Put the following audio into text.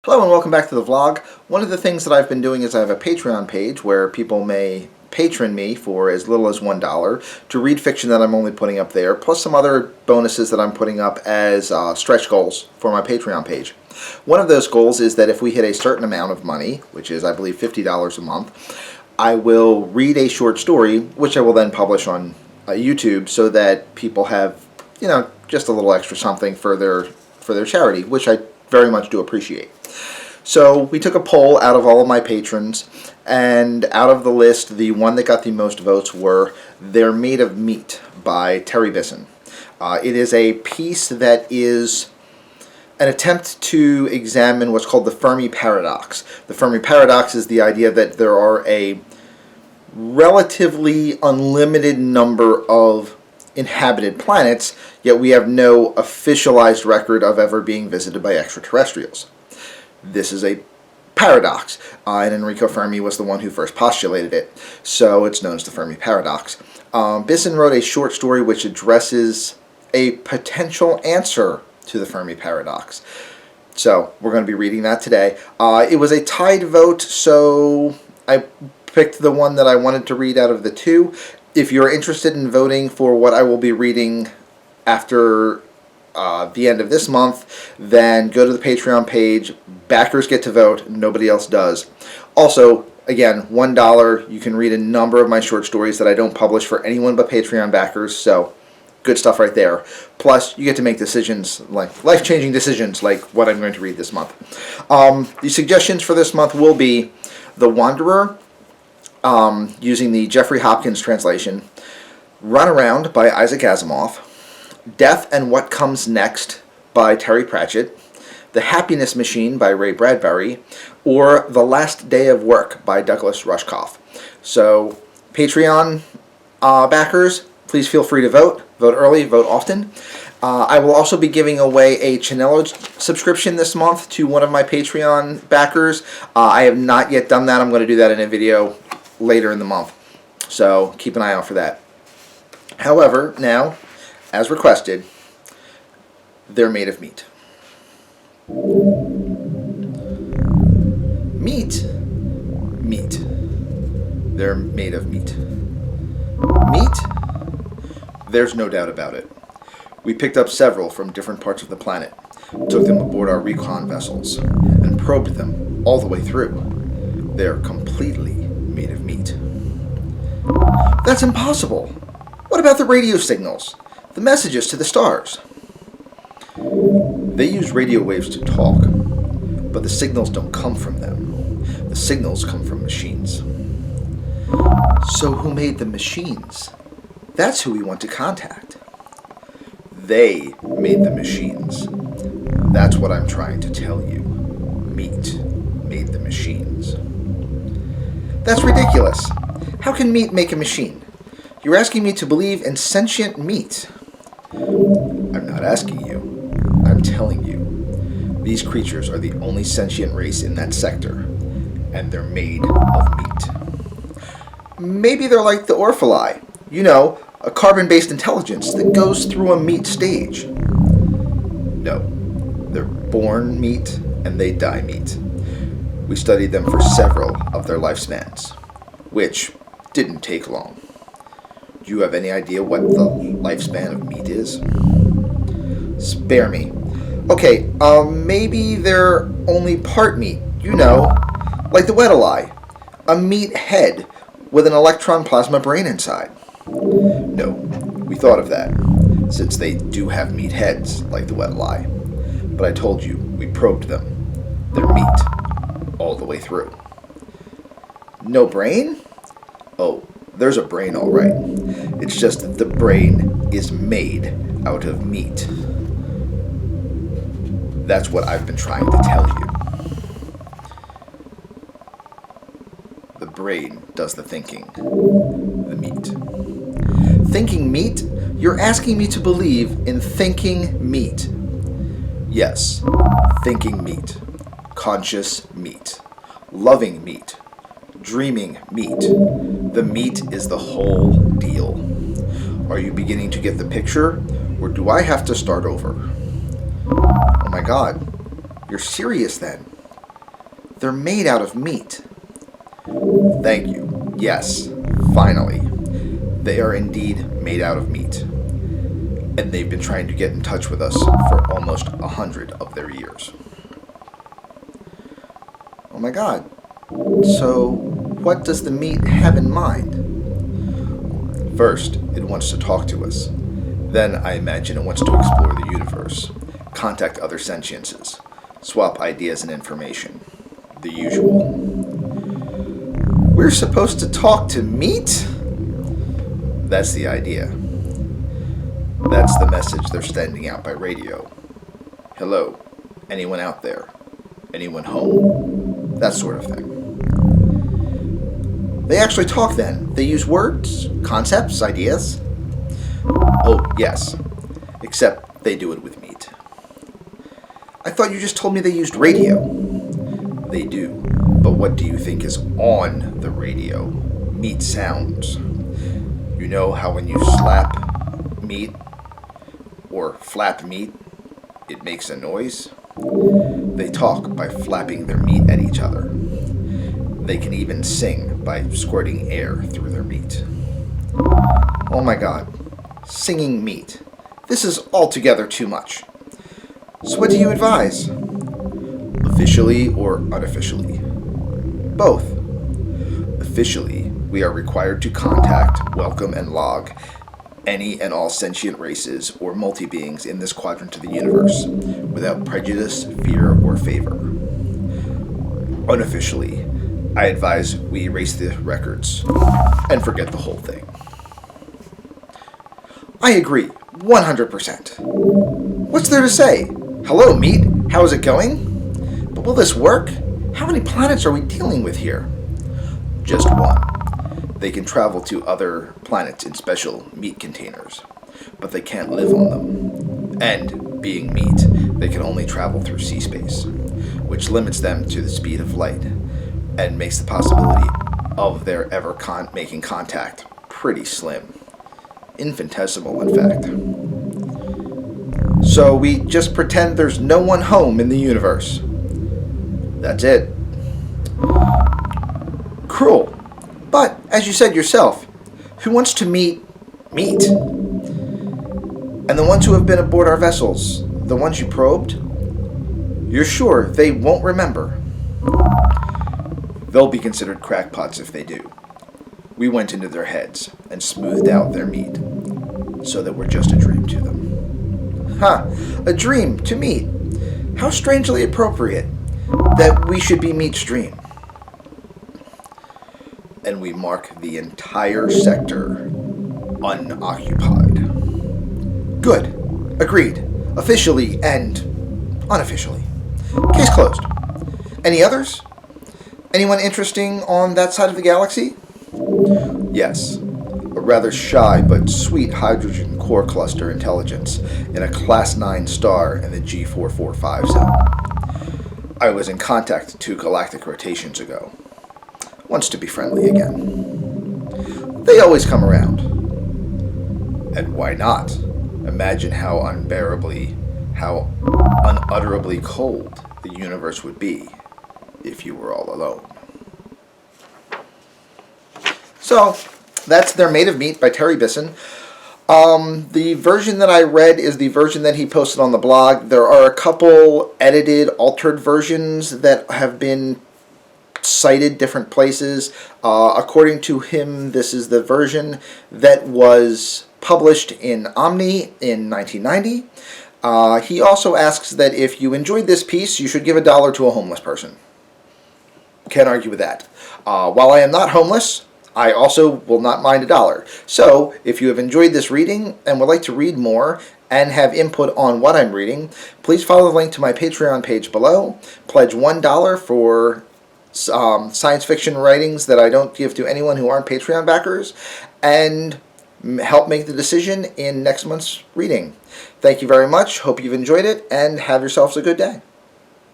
Hello and welcome back to the vlog. One of the things that I've been doing is I have a Patreon page where people may patron me for as little as $1 to read fiction that I'm only putting up there, plus some other bonuses that I'm putting up as stretch goals for my Patreon page. One of those goals is that if we hit a certain amount of money, which is I believe $50 a month, I will read a short story, which I will then publish on YouTube so that people have, just a little extra something for their charity, which I very much do appreciate. So we took a poll out of all of my patrons, and out of the list, the one that got the most votes were They're Made of Meat by Terry Bisson. It is a piece that is an attempt to examine what's called the Fermi Paradox. The Fermi Paradox is the idea that there are a relatively unlimited number of inhabited planets, yet we have no officialized record of ever being visited by extraterrestrials. This is a paradox, and Enrico Fermi was the one who first postulated it, so it's known as the Fermi Paradox. Bisson wrote a short story which addresses a potential answer to the Fermi Paradox. So we're going to be reading that today. It was a tied vote, so I picked the one that I wanted to read out of the two. If you're interested in voting for what I will be reading after the end of this month, then go to the Patreon page. Backers get to vote. Nobody else does. Also, again, $1. You can read a number of my short stories that I don't publish for anyone but Patreon backers. So, good stuff right there. Plus, you get to make decisions, like life-changing decisions, like what I'm going to read this month. The suggestions for this month will be The Wanderer, using the Jeffrey Hopkins translation, Run Around by Isaac Asimov, Death and What Comes Next by Terry Pratchett, The Happiness Machine by Ray Bradbury, or The Last Day of Work by Douglas Rushkoff. So, Patreon backers, please feel free to vote. Vote early, vote often. I will also be giving away a Chanello subscription this month to one of my Patreon backers. I have not yet done that. I'm going to do that in a video later in the month. So, keep an eye out for that. However, now, as requested, They're Made of Meat. Meat. Meat. They're made of meat. Meat? There's no doubt about it. We picked up several from different parts of the planet, took them aboard our recon vessels, and probed them all the way through. They're completely made of meat. That's impossible. What about the radio signals? The messages to the stars? They use radio waves to talk, but the signals don't come from them. The signals come from machines. So who made the machines? That's who we want to contact. They made the machines. That's what I'm trying to tell you. Meat made the machines. That's ridiculous. How can meat make a machine? You're asking me to believe in sentient meat. I'm not asking you. I'm telling you. These creatures are the only sentient race in that sector, and they're made of meat. Maybe they're like the Orphalai. A carbon-based intelligence that goes through a meat stage. No. They're born meat, and they die meat. We studied them for several of their lifespans, which didn't take long. Do you have any idea what the lifespan of meat is? Spare me. Okay, maybe they're only part meat, like the Weddellai. A meat head with an electron plasma brain inside. No, we thought of that, since they do have meat heads, like the Weddellai. But I told you, we probed them. They're meat, all the way through. No brain? Oh, there's a brain all right. It's just that the brain is made out of meat. That's what I've been trying to tell you. The brain does the thinking. The meat. Thinking meat? You're asking me to believe in thinking meat. Yes, thinking meat. Conscious meat. Loving meat. Dreaming meat. The meat is the whole deal. Are you beginning to get the picture, or do I have to start over? Oh my God, you're serious then? they're made out of meat. Thank you. Yes, finally. They are indeed made out of meat. And they've been trying to get in touch with us for almost 100 of their years. Oh my God. So, what does the meat have in mind? First, it wants to talk to us. Then, I imagine it wants to explore the universe, contact other sentiences, swap ideas and information. The usual. We're supposed to talk to meat? That's the idea. That's the message they're sending out by radio. Hello, anyone out there? Anyone home? That sort of thing. They actually talk then. They use words, concepts, ideas. Oh, yes. Except they do it with meat. I thought you just told me they used radio. They do. But what do you think is on the radio? Meat sounds. You know how when you slap meat or flap meat, it makes a noise? They talk by flapping their meat at each other. They can even sing by squirting air through their meat. Oh my God. Singing meat. This is altogether too much. So what do you advise? Officially or unofficially? Both. Officially, we are required to contact, welcome, and log any and all sentient races or multi-beings in this quadrant of the universe without prejudice, fear, or favor. Unofficially, I advise we erase the records and forget the whole thing. I agree, 100%. What's there to say? Hello, meat. How is it going? But will this work? How many planets are we dealing with here? Just one. They can travel to other planets in special meat containers, but they can't live on them. And, being meat, they can only travel through sea space, which limits them to the speed of light and makes the possibility of their ever making contact pretty slim. Infinitesimal, in fact. So we just pretend there's no one home in the universe. That's it. Cruel. But, as you said yourself, who wants to meet meat? And the ones who have been aboard our vessels, the ones you probed, you're sure they won't remember? They'll be considered crackpots if they do. We went into their heads and smoothed out their meat, so that we're just a dream to them. Ha! A dream to meat. How strangely appropriate that we should be meat's dream. And we mark the entire sector unoccupied. Good. Agreed. Officially and unofficially. Case closed. Any others? Anyone interesting on that side of the galaxy? Yes. A rather shy but sweet hydrogen core cluster intelligence in a Class 9 star in the G445 zone. I was in contact 2 galactic rotations ago. Wants to be friendly again. They always come around. And why not? Imagine how unutterably cold the universe would be if you were all alone. So, that's They're Made of Meat by Terry Bisson. The version that I read is the version that he posted on the blog. There are a couple edited, altered versions that have been cited different places. According to him, this is the version that was published in Omni in 1990. He also asks that if you enjoyed this piece, you should give $1 to a homeless person. Can't argue with that. While I am not homeless, I also will not mind $1. So, if you have enjoyed this reading and would like to read more and have input on what I'm reading, please follow the link to my Patreon page below. Pledge $1 for science fiction writings that I don't give to anyone who aren't Patreon backers, and help make the decision in next month's reading. Thank you very much. Hope you've enjoyed it, and have yourselves a good day.